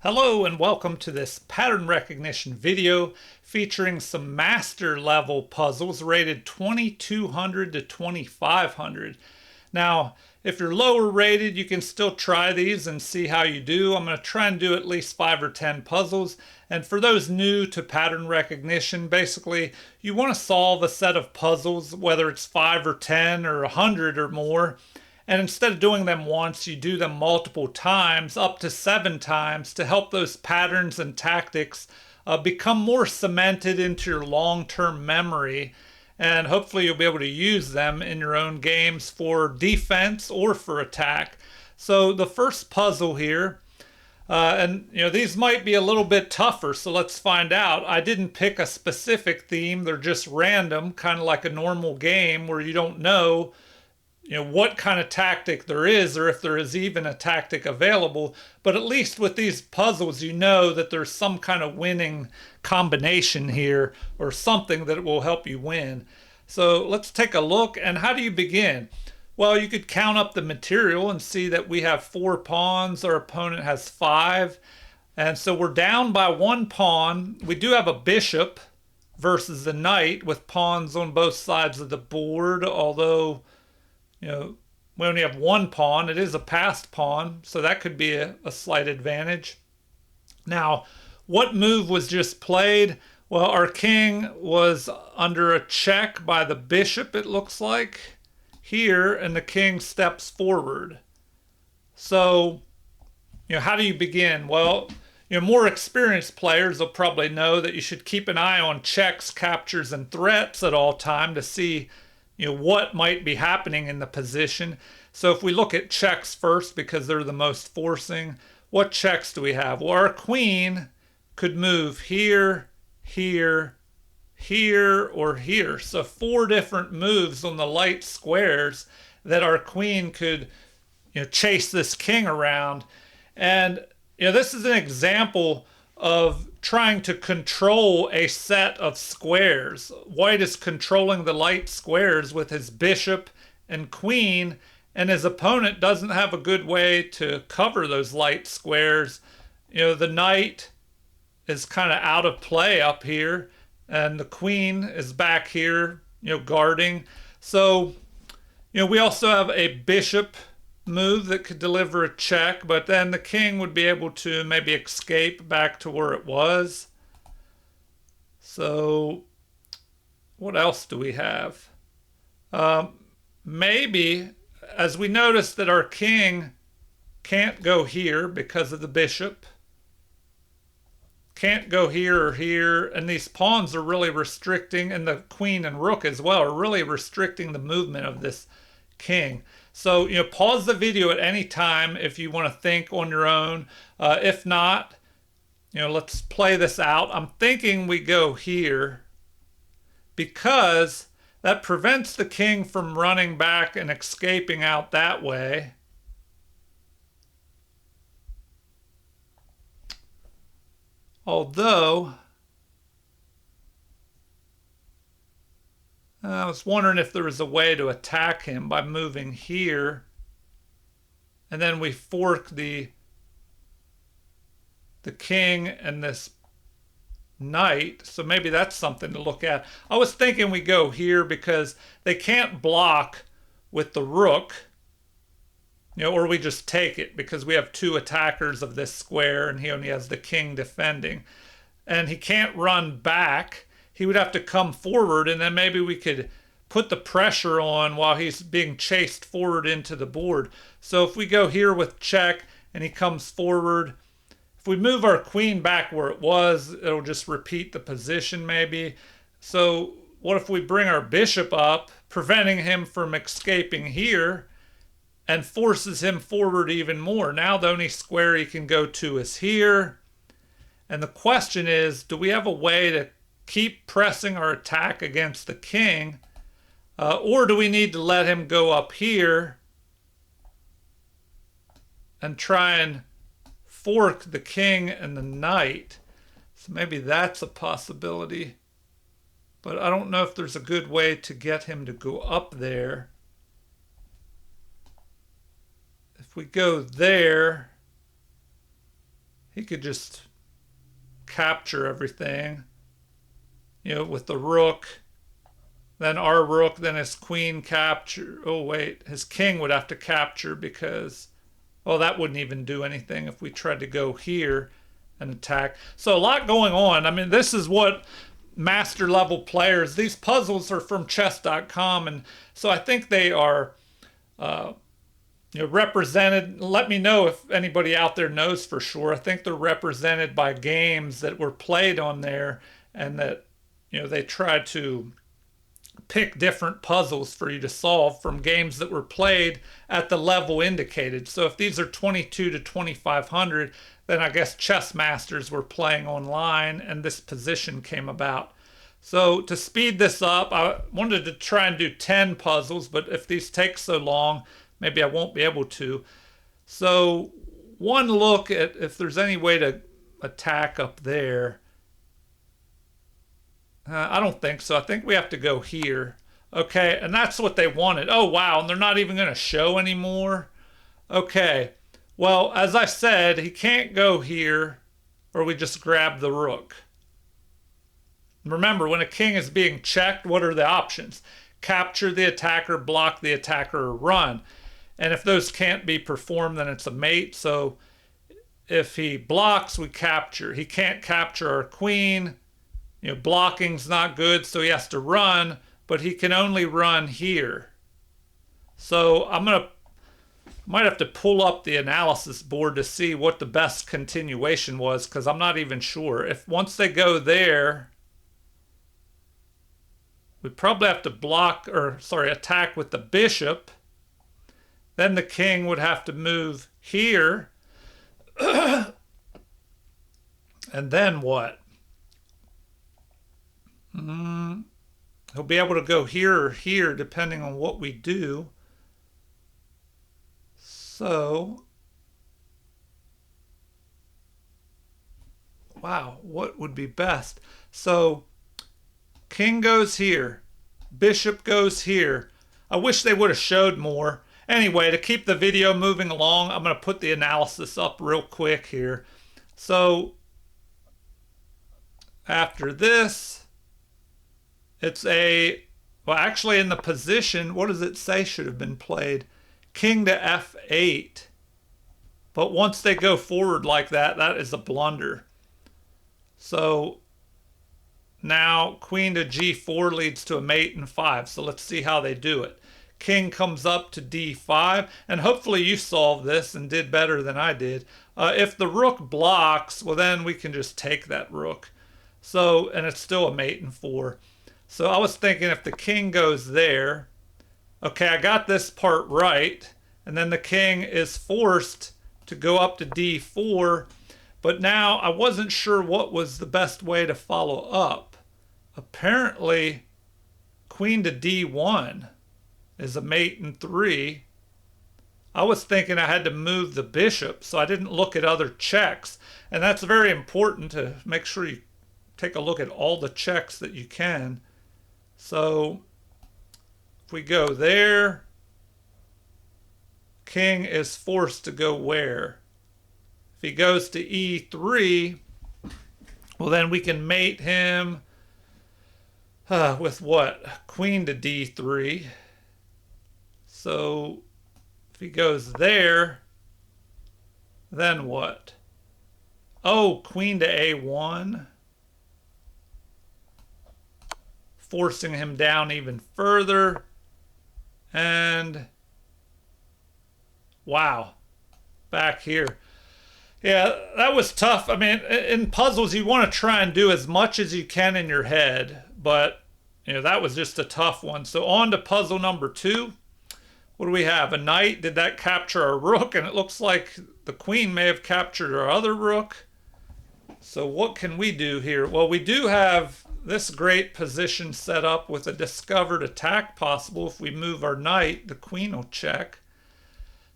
Hello and welcome to this pattern recognition video featuring some master level puzzles rated 2200 to 2500. Now, if you're lower rated, you can still try these and see how you do. I'm going to try and do at least 5 or 10 puzzles. And for those new to pattern recognition, basically you want to solve a set of puzzles, whether it's 5 or 10 or 100 or more. And instead of doing them once, you do them multiple times, up to 7 times, to help those patterns and tactics become more cemented into your long-term memory. And hopefully you'll be able to use them in your own games for defense or for attack. So the first puzzle here, these might be a little bit tougher, so let's find out. I didn't pick a specific theme, they're just random, kind of like a normal game where you don't know what kind of tactic there is, or if there is even a tactic available. But at least with these puzzles, you know that there's some kind of winning combination here or something that will help you win. So let's take a look. And how do you begin? Well, you could count up the material and see that we have 4 pawns. Our opponent has 5. And so we're down by 1 pawn. We do have a bishop versus a knight with pawns on both sides of the board, although we only have 1 pawn. It is a passed pawn, so that could be a slight advantage. Now, what move was just played? Well, our king was under a check by the bishop, it looks like, here, and the king steps forward. So, how do you begin? Well, more experienced players will probably know that you should keep an eye on checks, captures, and threats at all time to see what might be happening in the position. So if we look at checks first, because they're the most forcing, what checks do we have? Well, our queen could move here, here, here, or here. So 4 different moves on the light squares that our queen could chase this king around. And this is an example of trying to control a set of squares. White is controlling the light squares with his bishop and queen, and his opponent doesn't have a good way to cover those light squares. The knight is kind of out of play up here, and the queen is back here, guarding. So, we also have a bishop move that could deliver a check, but then the king would be able to maybe escape back to where it was. So what else do we have? Maybe, as we notice that our king can't go here because of the bishop, can't go here or here, and these pawns are really restricting, and the queen and rook as well are really restricting the movement of this king. So, pause the video at any time if you want to think on your own. If not, let's play this out. I'm thinking we go here because that prevents the king from running back and escaping out that way. Although, I was wondering if there was a way to attack him by moving here. And then we fork the king and this knight. So maybe that's something to look at. I was thinking we go here because they can't block with the rook. Or we just take it because we have 2 attackers of this square and he only has the king defending. And he can't run back. He would have to come forward, and then maybe we could put the pressure on while he's being chased forward into the board. So if we go here with check and he comes forward, if we move our queen back where it was, it'll just repeat the position maybe. So what if we bring our bishop up, preventing him from escaping here, and forces him forward even more? Now the only square he can go to is here. And the question is, do we have a way to keep pressing our attack against the king, or do we need to let him go up here and try and fork the king and the knight? So maybe that's a possibility, but I don't know if there's a good way to get him to go up there. If we go there, he could just capture everything, with the rook. Then our rook, then his queen capture. Oh, wait, his king would have to capture because, oh, that wouldn't even do anything if we tried to go here and attack. So a lot going on. I mean, this is what master level players, these puzzles are from chess.com, and so I think they are represented. Let me know if anybody out there knows for sure. I think they're represented by games that were played on there, and that they tried to pick different puzzles for you to solve from games that were played at the level indicated. So if these are 22 to 2500, then I guess chess masters were playing online and this position came about. So to speed this up, I wanted to try and do 10 puzzles, but if these take so long, maybe I won't be able to. So one look at if there's any way to attack up there. I don't think so. I think we have to go here. Okay, and that's what they wanted. Oh, wow, and they're not even going to show anymore? Okay, well, as I said, he can't go here, or we just grab the rook. Remember, when a king is being checked, what are the options? Capture the attacker, block the attacker, or run. And if those can't be performed, then it's a mate. So if he blocks, we capture. He can't capture our queen. Blocking's not good, so he has to run, but he can only run here. So might have to pull up the analysis board to see what the best continuation was, because I'm not even sure. If once they go there, we probably have to attack with the bishop. Then the king would have to move here. And then what? He'll be able to go here or here depending on what we do. So, wow, what would be best? So, king goes here, bishop goes here. I wish they would have showed more. Anyway, to keep the video moving along, I'm going to put the analysis up real quick here. So, after this, it's actually in the position, what does it say should have been played? King to f8. But once they go forward like that, that is a blunder. So now queen to g4 leads to a mate in 5. So let's see how they do it. King comes up to d5, and hopefully you solved this and did better than I did. If the rook blocks, well then we can just take that rook. So, and it's still a mate in 4. So I was thinking if the king goes there, okay, I got this part right, and then the king is forced to go up to d4, but now I wasn't sure what was the best way to follow up. Apparently, queen to d1 is a mate in 3. I was thinking I had to move the bishop, so I didn't look at other checks, and that's very important to make sure you take a look at all the checks that you can. So if we go there, king is forced to go where? If he goes to e3, well then we can mate him with what? Queen to d3. So if he goes there, then what? Oh, queen to a1. Forcing him down even further. And wow, back here. Yeah, that was tough. I mean, in puzzles, you want to try and do as much as you can in your head, but that was just a tough one. So on to puzzle number 2. What do we have? A knight. Did that capture our rook? And it looks like the queen may have captured our other rook. So what can we do here? Well, we do have this great position set up with a discovered attack possible. If we move our knight, the queen will check.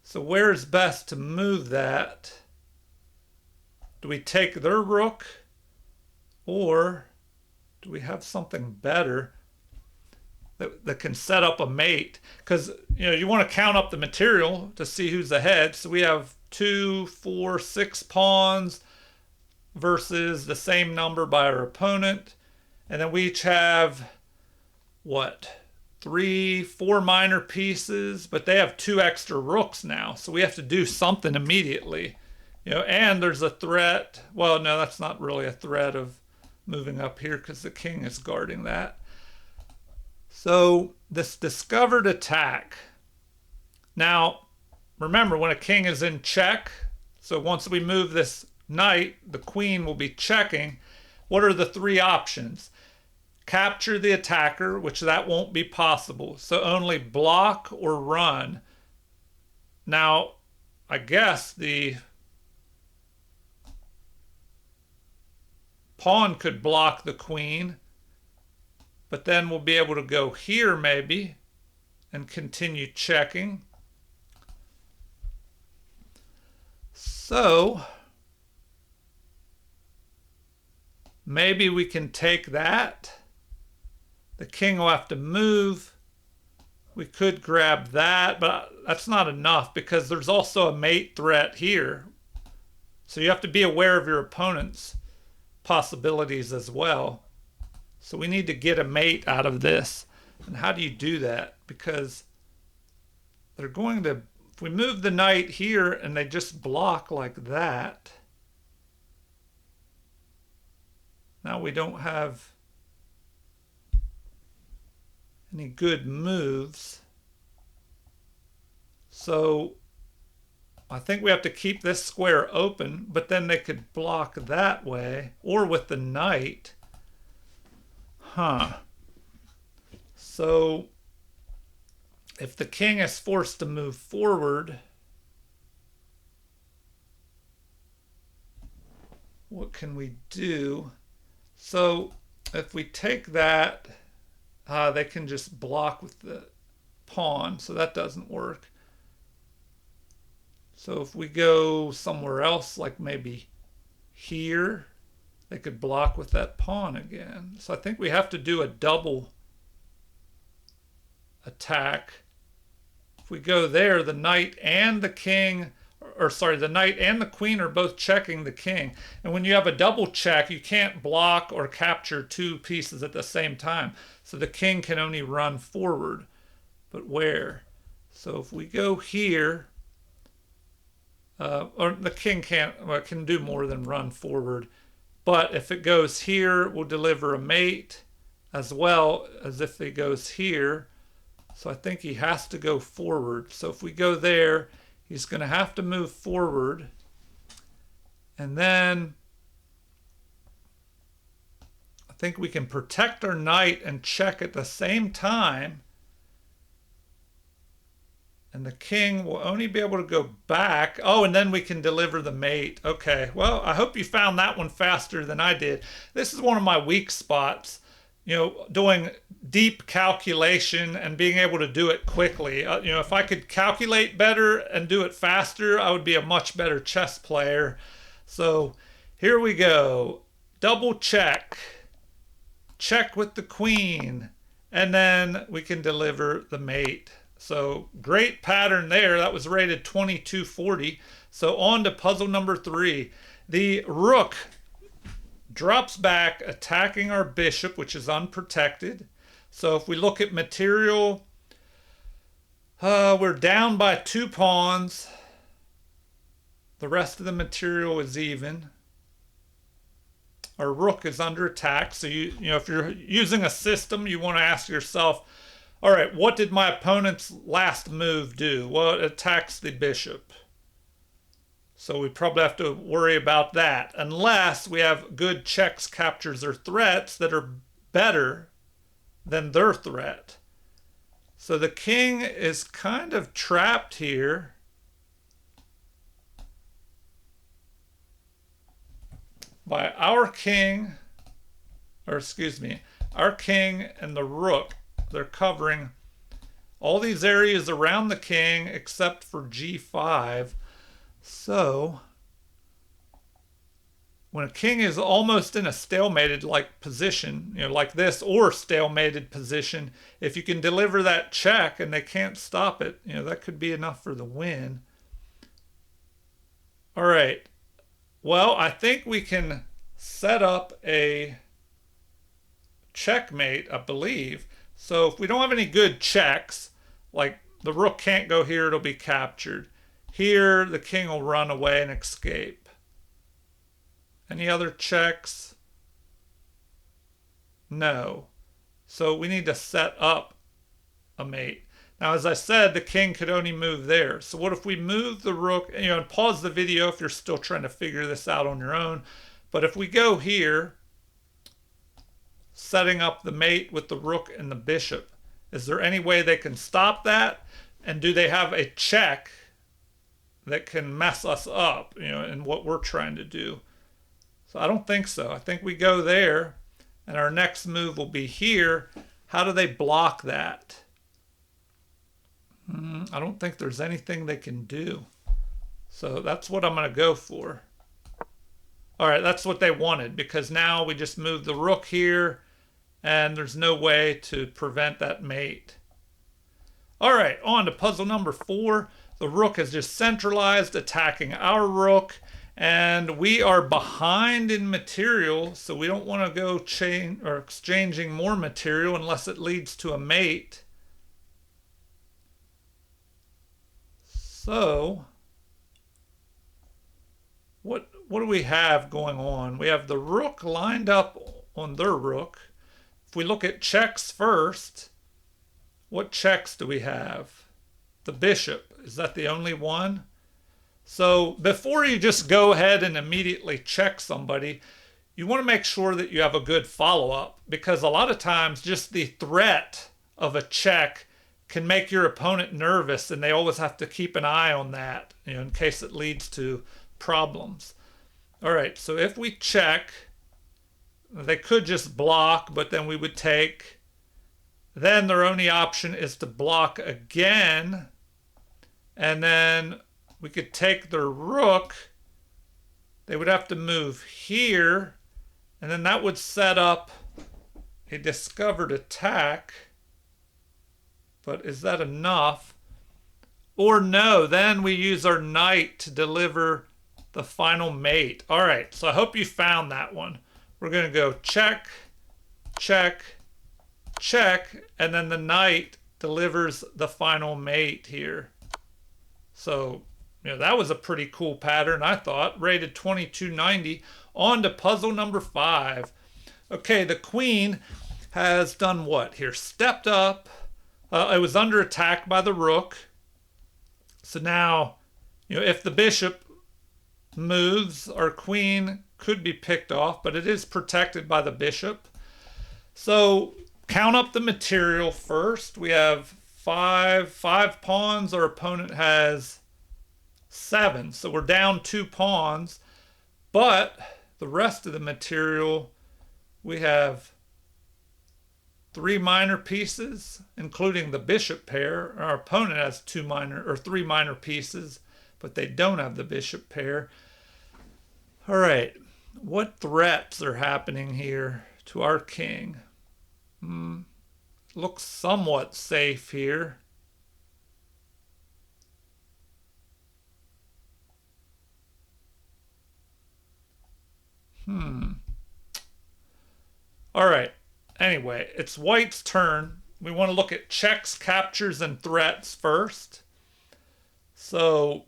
So where is best to move that? Do we take their rook? Or do we have something better that can set up a mate? Because you want to count up the material to see who's ahead. So we have 2, 4, 6 pawns. versus the same number by our opponent. And then we each have, what, 3, 4 minor pieces, but they have 2 extra rooks now. So we have to do something immediately. And there's a threat. Well, no, that's not really a threat of moving up here because the king is guarding that. So this discovered attack. Now, remember, when a king is in check, so once we move this knight, the queen will be checking. What are the 3 options? Capture the attacker, which that won't be possible. So only block or run. Now, I guess the pawn could block the queen, but then we'll be able to go here maybe and continue checking. So maybe we can take that. The king will have to move. We could grab that, but that's not enough because there's also a mate threat here. So you have to be aware of your opponent's possibilities as well. So we need to get a mate out of this. And how do you do that? Because they're going to, if we move the knight here and they just block like that, now we don't have any good moves. So I think we have to keep this square open, but then they could block that way or with the knight. So if the king is forced to move forward, what can we do? So if we take that, they can just block with the pawn, so that doesn't work. So if we go somewhere else, like maybe here, they could block with that pawn again. So I think we have to do a double attack. If we go there, the knight and the king, the knight and the queen are both checking the king. And when you have a double check, you can't block or capture 2 pieces at the same time. So the king can only run forward. But where? So if we go here, or the king can do more than run forward. But if it goes here, we'll deliver a mate as well as if it goes here. So I think he has to go forward. So if we go there, he's going to have to move forward. And then I think we can protect our knight and check at the same time. And the king will only be able to go back. Oh, and then we can deliver the mate. Okay, well, I hope you found that one faster than I did. This is one of my weak spots, doing deep calculation and being able to do it quickly. If I could calculate better and do it faster, I would be a much better chess player. So here we go. Double check. Check with the queen. And then we can deliver the mate. So great pattern there. That was rated 2240. So on to puzzle number 3. The rook drops back, attacking our bishop, which is unprotected. So if we look at material, we're down by 2 pawns. The rest of the material is even. Our rook is under attack. So if you're using a system, you want to ask yourself, all right, what did my opponent's last move do? Well, it attacks the bishop. So we probably have to worry about that, unless we have good checks, captures, or threats that are better than their threat. So the king is kind of trapped here. By our king and the rook. They're covering all these areas around the king except for g5. So when a king is almost in a stalemated like position, like this, or stalemated position, if you can deliver that check and they can't stop it, that could be enough for the win. All right. Well, I think we can set up a checkmate, I believe. So if we don't have any good checks, like the rook can't go here, it'll be captured. Here, the king will run away and escape. Any other checks? No. So we need to set up a mate. Now, as I said, the king could only move there. So what if we move the rook, and pause the video if you're still trying to figure this out on your own. But if we go here, setting up the mate with the rook and the bishop, is there any way they can stop that? And do they have a check that can mess us up, in what we're trying to do? So I don't think so. I think we go there, and our next move will be here. How do they block that? I don't think there's anything they can do. So that's what I'm going to go for. All right, that's what they wanted, because now we just move the rook here, and there's no way to prevent that mate. All right, on to puzzle number 4. The rook is just centralized, attacking our rook, and we are behind in material, so we don't want to go exchanging more material unless it leads to a mate. So, what do we have going on? We have the rook lined up on their rook. If we look at checks first, what checks do we have? The bishop. Is that the only one? So before you just go ahead and immediately check somebody, you want to make sure that you have a good follow-up, because a lot of times just the threat of a check can make your opponent nervous, and they always have to keep an eye on that, in case it leads to problems. All right, so if we check, they could just block, but then we would take. Then their only option is to block again, and then we could take their rook. They would have to move here, and then that would set up a discovered attack. But is that enough? Or no, then we use our knight to deliver the final mate. All right, so I hope you found that one. We're going to go check, check, check, and then the knight delivers the final mate here. So, that was a pretty cool pattern, I thought. Rated 2290. On to puzzle number 5. Okay, the queen has done what here? Stepped up. It was under attack by the rook. So now, if the bishop moves, our queen could be picked off, but it is protected by the bishop. So count up the material first. We have five pawns. Our opponent has 7. So we're down 2 pawns. But the rest of the material, we have 3 minor pieces, including the bishop pair. Our opponent has 3 minor pieces, but they don't have the bishop pair. All right, what threats are happening here to our king? Looks somewhat safe here. All right. Anyway, it's white's turn. We want to look at checks, captures, and threats first. So,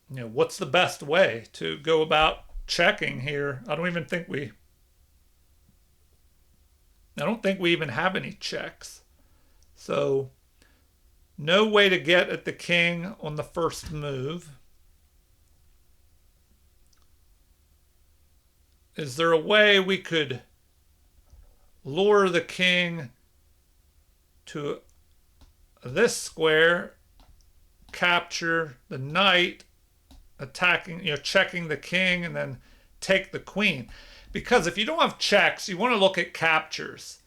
what's the best way to go about checking here? I don't think we even have any checks. So, no way to get at the king on the first move. Is there a way we could lure the king to this square, capture the knight, attacking, checking the king, and then take the queen? Because if you don't have checks, you want to look at captures.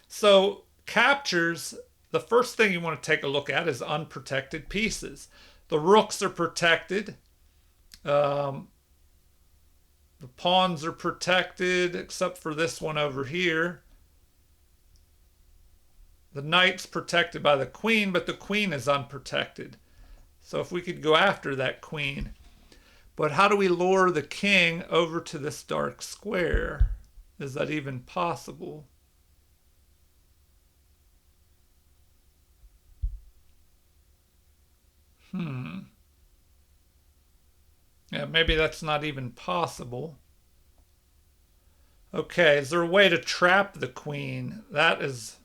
So captures, the first thing you want to take a look at is unprotected pieces. The rooks are protected. The pawns are protected, except for this one over here. The knight's protected by the queen, but the queen is unprotected. So if we could go after that queen. But how do we lure the king over to this dark square? Is that even possible? Yeah, maybe that's not even possible. Okay, is there a way to trap the queen? That is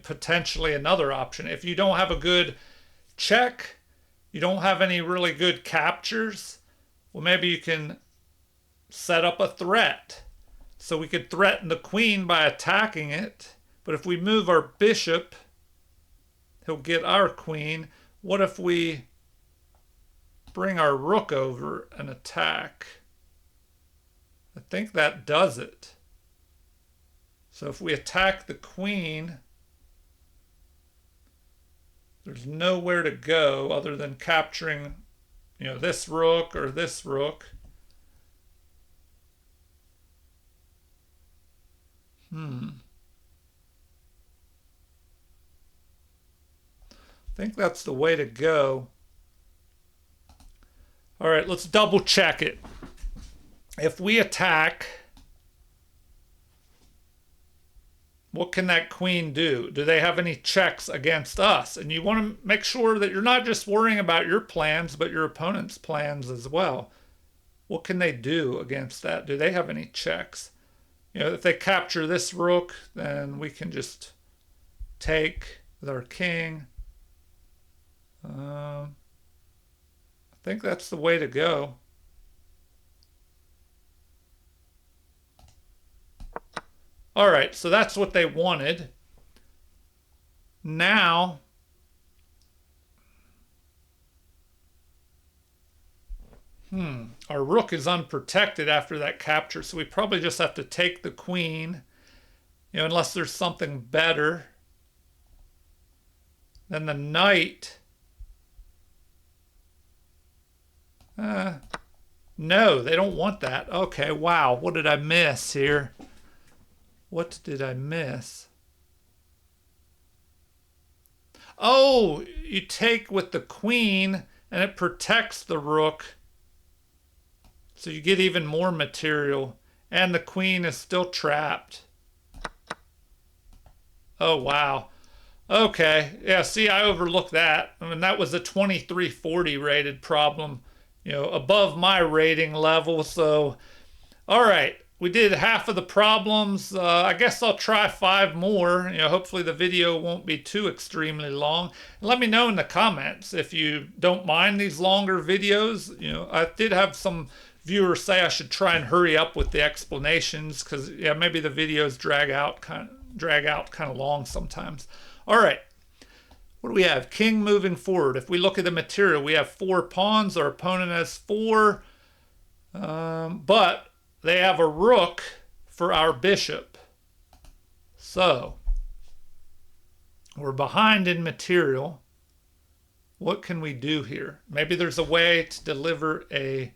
potentially another option. If you don't have a good check, you don't have any really good captures, well, maybe you can set up a threat. So we could threaten the queen by attacking it. But if we move our bishop, he'll get our queen. What if we bring our rook over and attack? I think that does it. So if we attack the queen, there's nowhere to go other than capturing, this rook or this rook. I think that's the way to go. All right, let's double check it. If we attack, what can that queen do? Do they have any checks against us? And you want to make sure that you're not just worrying about your plans, but your opponent's plans as well. What can they do against that? Do they have any checks? If they capture this rook, then we can just take with our king. I think that's the way to go. All right, so that's what they wanted. Now, our rook is unprotected after that capture, so we probably just have to take the queen, unless there's something better. Then the knight. No, they don't want that. Okay, wow, what did I miss here? What did I miss? Oh, you take with the queen and it protects the rook. So you get even more material. And the queen is still trapped. Oh, wow. Okay. Yeah, see, I overlooked that. I mean, that was a 2340 rated problem, above my rating level. So, all right. We did half of the problems. I guess I'll try 5 more. Hopefully the video won't be too extremely long. And let me know in the comments if you don't mind these longer videos. I did have some viewers say I should try and hurry up with the explanations because maybe the videos drag out kind of long sometimes. All right. What do we have? King moving forward. If we look at the material, we have 4 pawns. Our opponent has 4. But they have a rook for our bishop. So, we're behind in material. What can we do here? Maybe there's a way to deliver an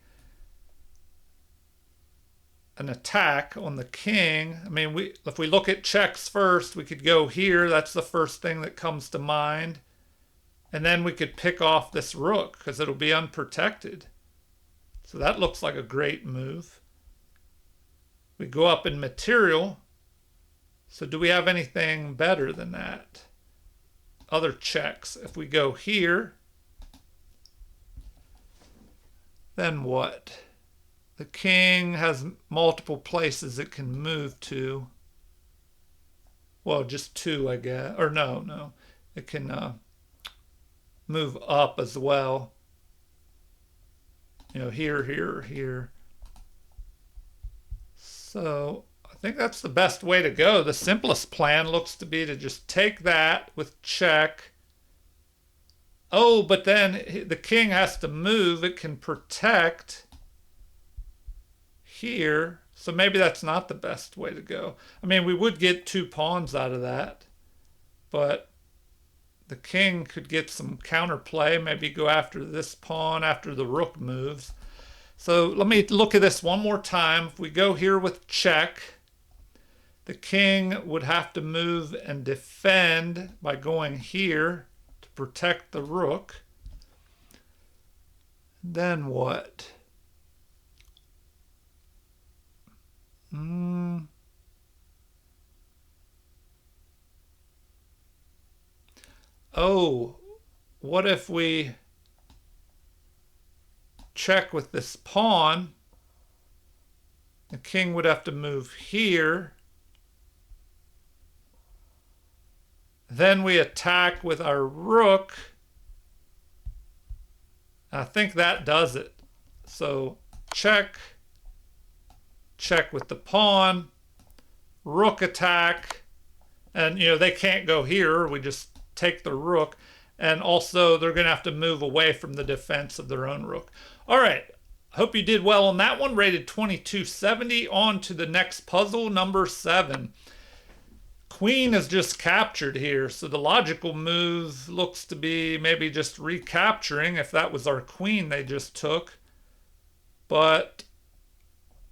attack on the king. I mean, if we look at checks first, we could go here. That's the first thing that comes to mind. And then we could pick off this rook because it'll be unprotected. So that looks like a great move. We go up in material. So do we have anything better than that? Other checks. If we go here, then what? The king has multiple places it can move to. Well, just 2, I guess. Or no. It can move up as well. Here. So I think that's the best way to go. The simplest plan looks to be to just take that with check. Oh, but then the king has to move. It can protect here. So maybe that's not the best way to go. I mean, we would get 2 pawns out of that. But the king could get some counterplay. Maybe go after this pawn after the rook moves. So let me look at this one more time. If we go here with check, the king would have to move and defend by going here to protect the rook. Then what? oh, what if we check with this pawn? The king would have to move here. Then we attack with our rook. I think that does it. So check, check with the pawn, rook attack, and they can't go here. We just take the rook, and also they're going to have to move away from the defense of their own rook. All right, hope you did well on that one. Rated 2270. On to the next puzzle, number 7. Queen is just captured here, so the logical move looks to be maybe just recapturing if that was our queen they just took. But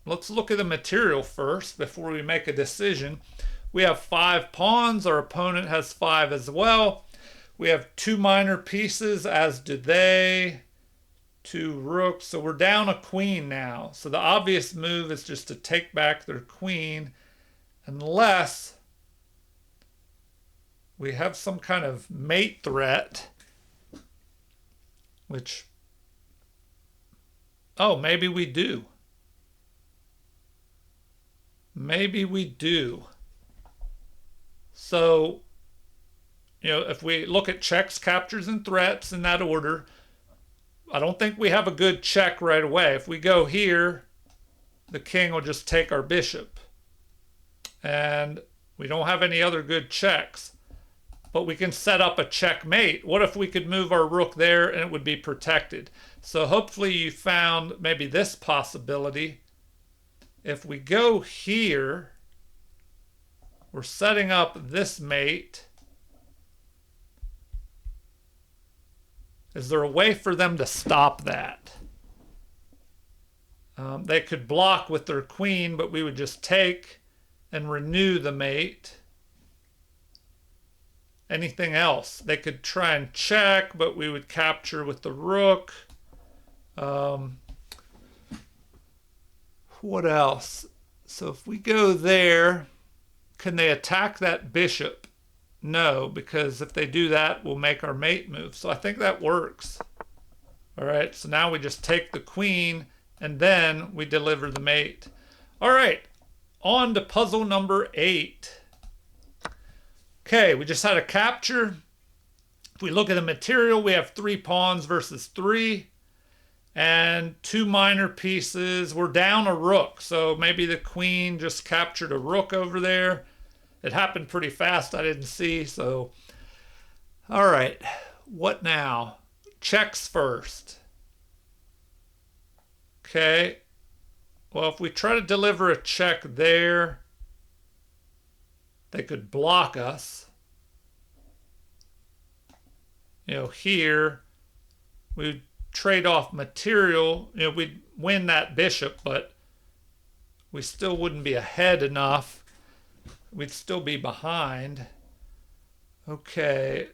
let's look at the material first before we make a decision. We have 5 pawns. Our opponent has 5 as well. We have 2 minor pieces, as do they. 2 rooks. So we're down a queen now. So the obvious move is just to take back their queen, unless we have some kind of mate threat, which, oh, maybe we do. Maybe we do. So, if we look at checks, captures, and threats in that order, I don't think we have a good check right away. If we go here, the king will just take our bishop. And we don't have any other good checks. But we can set up a checkmate. What if we could move our rook there and it would be protected? So hopefully you found maybe this possibility. If we go here, we're setting up this mate. Is there a way for them to stop that? They could block with their queen, but we would just take and renew the mate. Anything else? They could try and check, but we would capture with the rook. What else? So if we go there, can they attack that bishop? No, because if they do that, we'll make our mate move. So I think that works. All right, so now we just take the queen, and then we deliver the mate. All right, on to puzzle number 8. Okay, we just had a capture. If we look at the material, we have 3 pawns versus 3 and 2 minor pieces. We're down a rook, so maybe the queen just captured a rook over there. It happened pretty fast. I didn't see, so. All right, what now? Checks first. Okay, well, if we try to deliver a check there, they could block us. Here, we'd trade off material. We'd win that bishop, but we still wouldn't be ahead enough. We'd still be behind. Okay,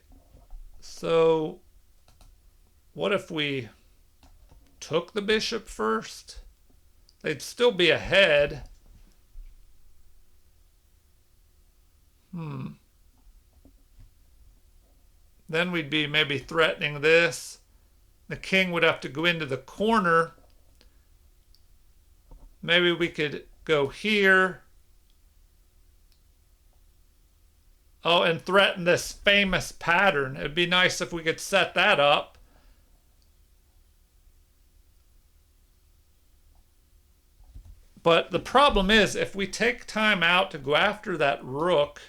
so what if we took the bishop first? They'd still be ahead. Then we'd be maybe threatening this. The king would have to go into the corner. Maybe we could go here. Oh, and threaten this famous pattern. It'd be nice if we could set that up. But the problem is, if we take time out to go after that rook,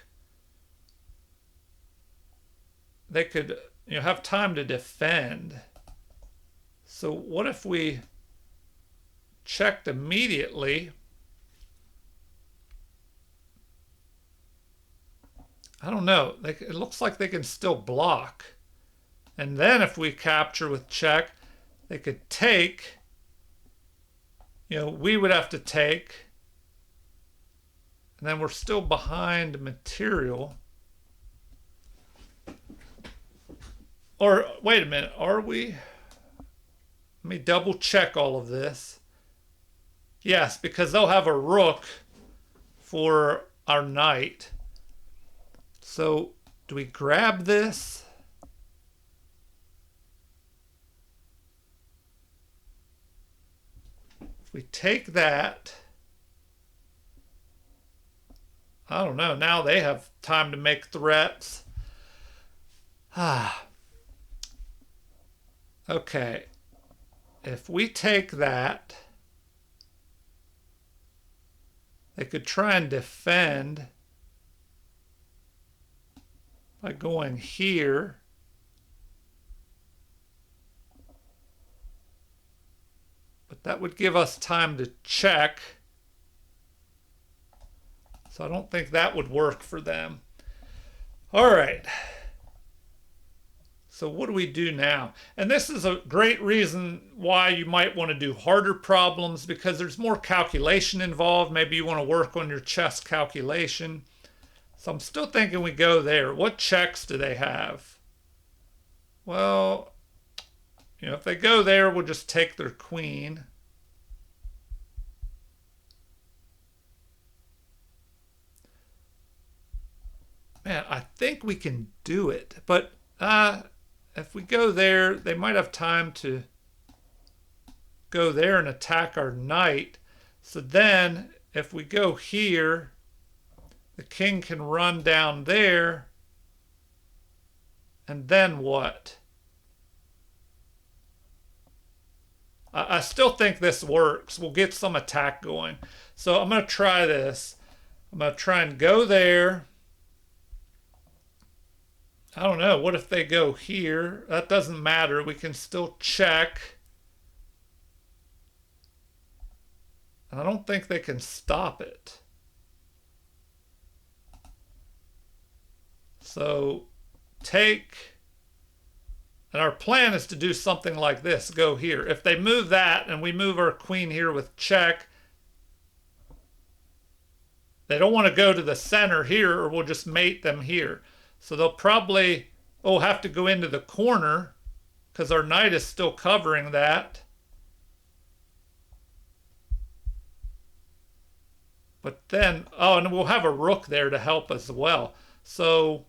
they could have time to defend. So what if we checked immediately? I don't know. It looks like they can still block. And then if we capture with check, they could take. We would have to take. And then we're still behind material. Or, wait a minute, are we? Let me double check all of this. Yes, because they'll have a rook for our knight. So, do we grab this? we take that, I don't know, now they have time to make threats. Okay, if we take that, they could try and defend by going here. But that would give us time to check. So I don't think that would work for them. All right. So what do we do now? And this is a great reason why you might want to do harder problems, because there's more calculation involved. Maybe you want to work on your chess calculation. So I'm still thinking we go there. What checks do they have? Well, you know, if they go there, we'll just take their queen. Man, I think we can do it. But if we go there, they might have time to go there and attack our knight. So then, if we go here, the king can run down there. And then what? I still think this works. We'll get some attack going. So I'm going to try this. I'm going to try and go there. I don't know. What if they go here? That doesn't matter. We can still check. And I don't think they can stop it. So take, and our plan is to do something like this. Go here. If they move that and we move our queen here with check, they don't want to go to the center here, or we'll just mate them here. So they'll probably have to go into the corner because our knight is still covering that. But then, and we'll have a rook there to help as well. So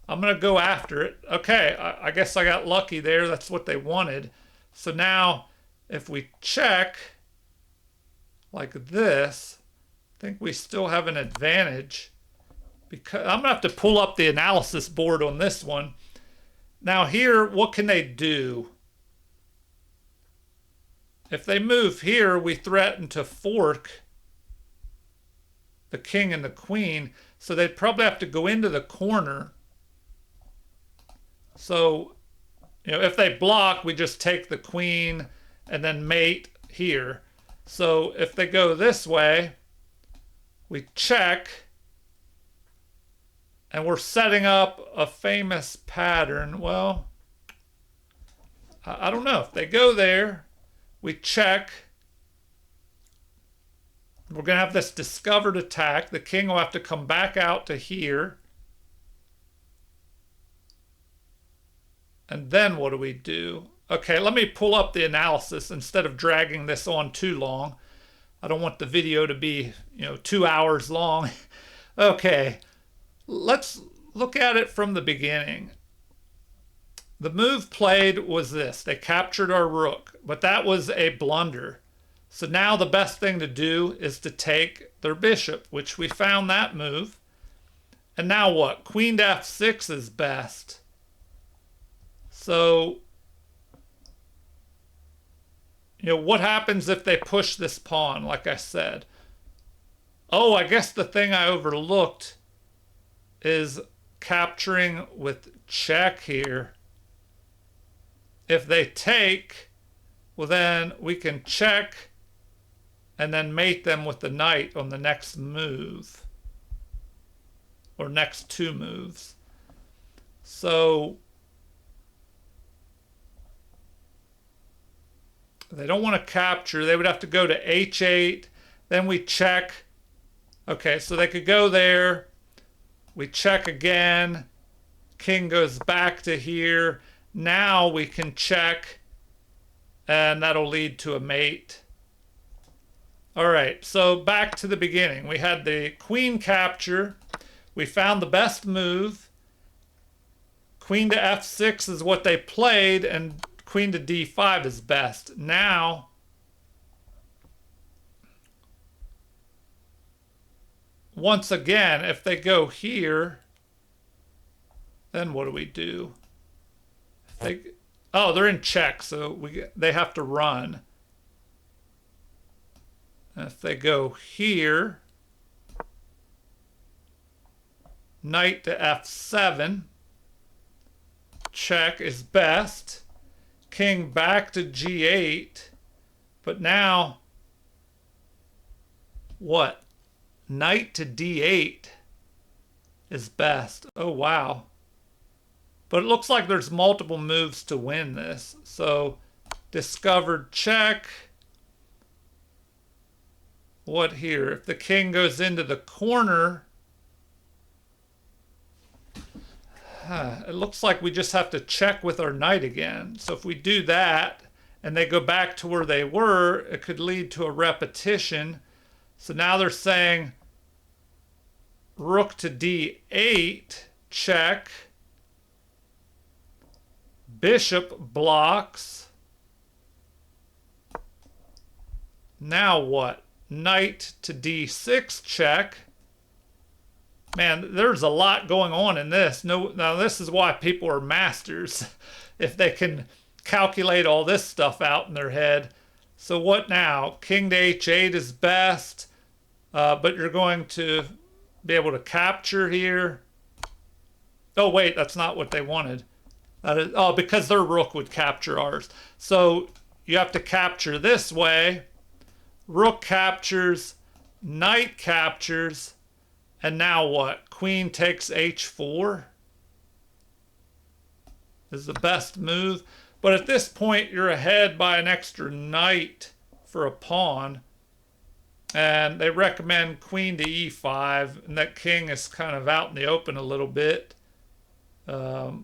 I'm going to go after it. Okay, I guess I got lucky there. That's what they wanted. So now if we check like this, I think we still have an advantage. Because I'm going to have to pull up the analysis board on this one. Now here, what can they do? If they move here, we threaten to fork the king and the queen. So they'd probably have to go into the corner. So, you know, if they block, we just take the queen and then mate here. So if they go this way, we check. And we're setting up a famous pattern. Well, I don't know. If they go there, we check. We're going to have this discovered attack. The king will have to come back out to here. And then what do we do? Okay, let me pull up the analysis instead of dragging this on too long. I don't want the video to be, 2 hours long. Okay. Let's look at it from the beginning. The move played was this. They captured our rook, but that was a blunder. So now the best thing to do is to take their bishop, which we found that move. And now what? Queen to f6 is best. So, what happens if they push this pawn, like I said? Oh, I guess the thing I overlooked is capturing with check here. If they take, well then we can check and then mate them with the knight on the next move. Or next two moves. So they don't want to capture. They would have to go to h8. Then we check. Okay, so they could go there. We check again. King goes back to here. Now we can check. And that'll lead to a mate. All right, so back to the beginning. We had the queen capture. We found the best move. Queen to f6 is what they played, and queen to d5 is best. Now, once again, if they go here, then what do we do? If they, oh, they're in check, so they have to run. And if they go here, knight to f7, check is best. King back to g8, but now what? Knight to d8 is best. Oh, wow. But it looks like there's multiple moves to win this. So discovered check. What here? If the king goes into the corner, it looks like we just have to check with our knight again. So if we do that and they go back to where they were, it could lead to a repetition. So now they're saying rook to d8, check. Bishop blocks. Now what? Knight to d6, check. Man, there's a lot going on in this. Now this is why people are masters, if they can calculate all this stuff out in their head. So what now? King to h8 is best, but you're going to be able to capture here. Oh wait, that's not what they wanted. Oh, because their rook would capture ours. So you have to capture this way. Rook captures, knight captures, and now what? Queen takes h4 is the best move. But at this point, you're ahead by an extra knight for a pawn. And they recommend queen to e5, and that king is kind of out in the open a little bit. If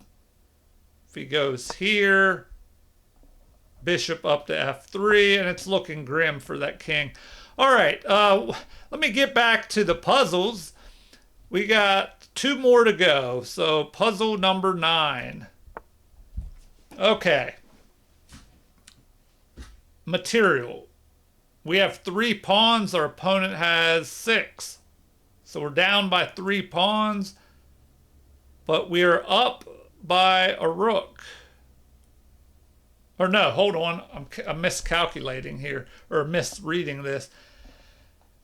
he goes here, bishop up to f3, and it's looking grim for that king. All right, let me get back to the puzzles. We got 2 more to go. So puzzle number 9. Okay. Material. We have 3 pawns. Our opponent has 6. So we're down by 3 pawns, but we are up by a rook. Or no, hold on. I'm miscalculating here, or misreading this.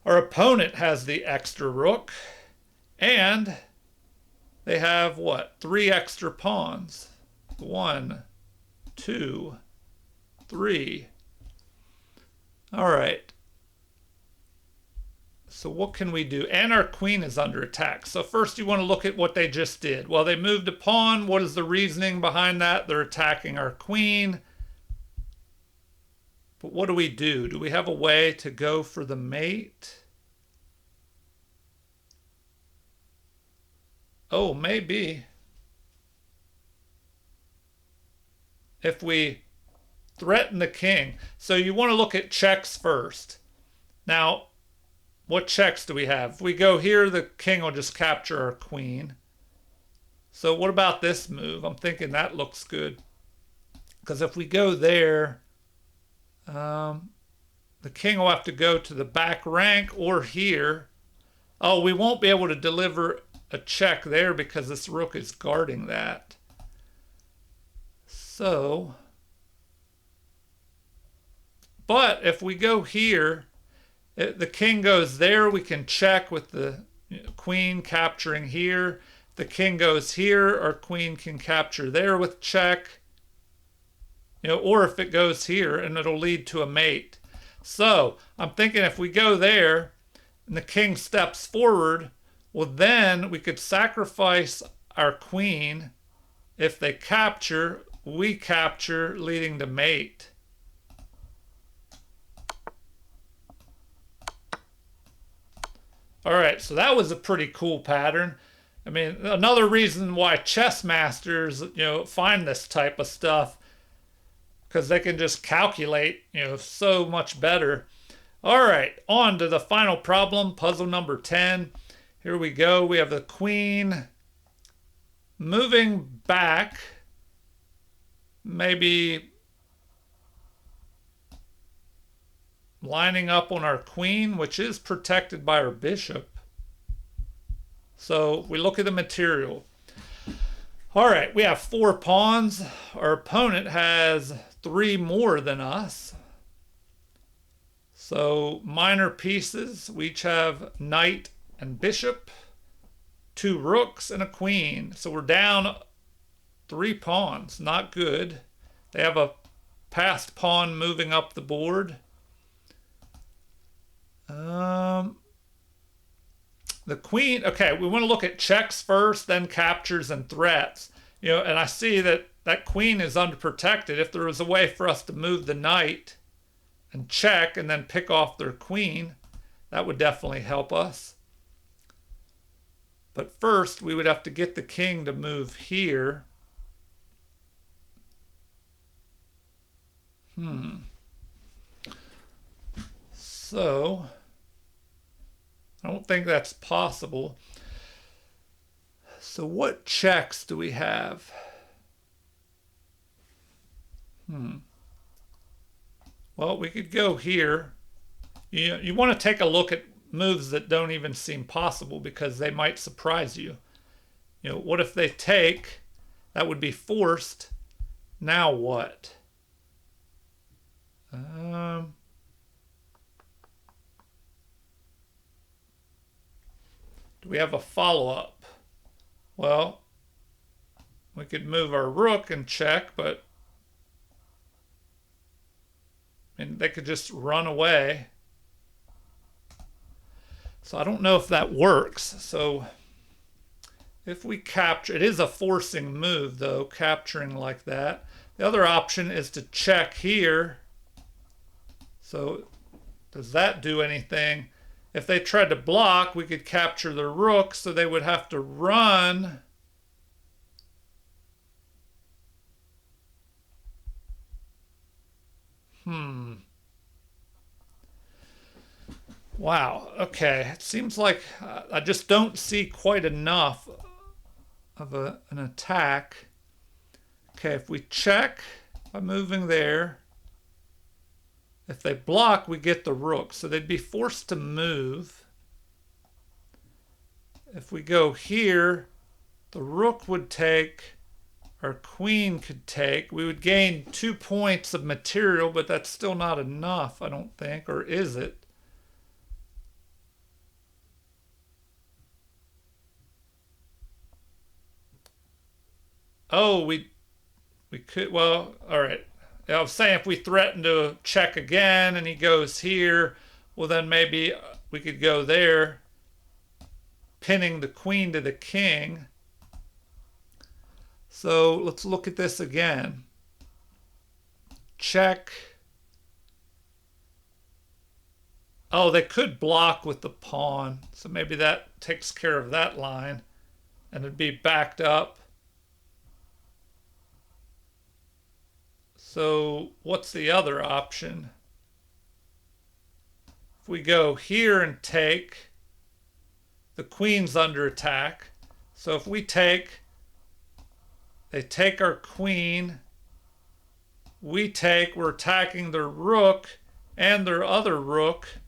Our opponent has the extra rook, and they have what? 3 extra pawns. 1, 2, 3. All right. So what can we do? And our queen is under attack. So first you want to look at what they just did. Well, they moved a pawn. What is the reasoning behind that? They're attacking our queen. But what do we do? Do we have a way to go for the mate? Oh, maybe. If we threaten the king. So you want to look at checks first. Now, what checks do we have? If we go here, the king will just capture our queen. So what about this move? I'm thinking that looks good. Because if we go there, the king will have to go to the back rank or here. Oh, we won't be able to deliver a check there because this rook is guarding that. So, but if we go here, the king goes there, we can check with the queen capturing here. If the king goes here, our queen can capture there with check. Or if it goes here, and it'll lead to a mate. So I'm thinking if we go there and the king steps forward, well, then we could sacrifice our queen. If they capture, we capture, leading to mate. All right, so that was a pretty cool pattern. I mean, another reason why chess masters, find this type of stuff, because they can just calculate, so much better. All right, on to the final problem, puzzle number 10. Here we go. We have the queen moving back, maybe lining up on our queen, which is protected by our bishop. So we look at the material. All right, we have 4 pawns. Our opponent has 3 more than us. So minor pieces, we each have knight and bishop, 2 rooks, and a queen. So we're down 3 pawns, not good. They have a passed pawn moving up the board. The queen, okay, we want to look at checks first, then captures and threats. And I see that that queen is unprotected. If there was a way for us to move the knight and check and then pick off their queen, that would definitely help us. But first, we would have to get the king to move here. So I don't think that's possible. So what checks do we have? Well, we could go here. You want to take a look at moves that don't even seem possible because they might surprise you. What if they take? That would be forced. Now what? Do we have a follow-up? Well, we could move our rook and check, but they could just run away. So I don't know if that works. So if we capture, it is a forcing move though, capturing like that. The other option is to check here. So does that do anything? If they tried to block, we could capture the rook, so they would have to run. Wow, okay. It seems like I just don't see quite enough of an attack. Okay, if we check by moving there, if they block, we get the rook. So they'd be forced to move. If we go here, the rook would take, our queen could take. We would gain 2 points of material, but that's still not enough, I don't think. Or is it? Oh, we could, well, all right. I was saying if we threaten to check again and he goes here, well then maybe we could go there, pinning the queen to the king. So let's look at this again. Check. Oh, they could block with the pawn. So maybe that takes care of that line and it'd be backed up. So what's the other option? If we go here and take, the queen's under attack. So if we take, they take our queen, we take, we're attacking their rook and their other rook.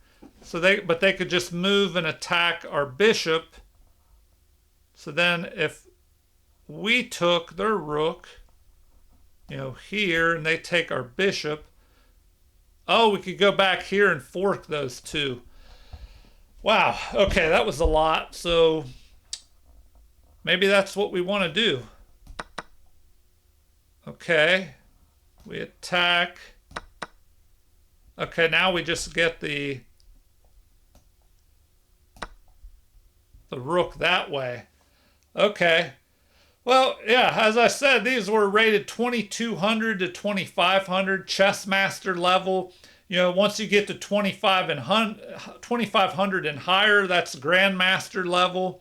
So but they could just move and attack our bishop. So then if we took their rook, here, and they take our bishop. Oh, we could go back here and fork those 2. Wow, okay, that was a lot. So maybe that's what we want to do. Okay, we attack. Okay, now we just get the rook that way. Okay. Well, yeah, as I said, these were rated 2200 to 2500 chess master level. Once you get to 2500 and higher, that's grandmaster level.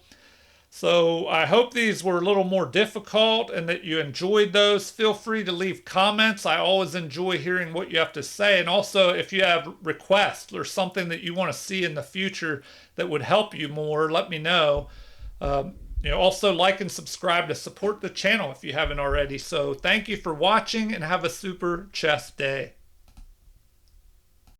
So I hope these were a little more difficult and that you enjoyed those. Feel free to leave comments. I always enjoy hearing what you have to say. And also, if you have requests or something that you want to see in the future that would help you more, let me know. Also like and subscribe to support the channel if you haven't already. So thank you for watching and have a super chess day.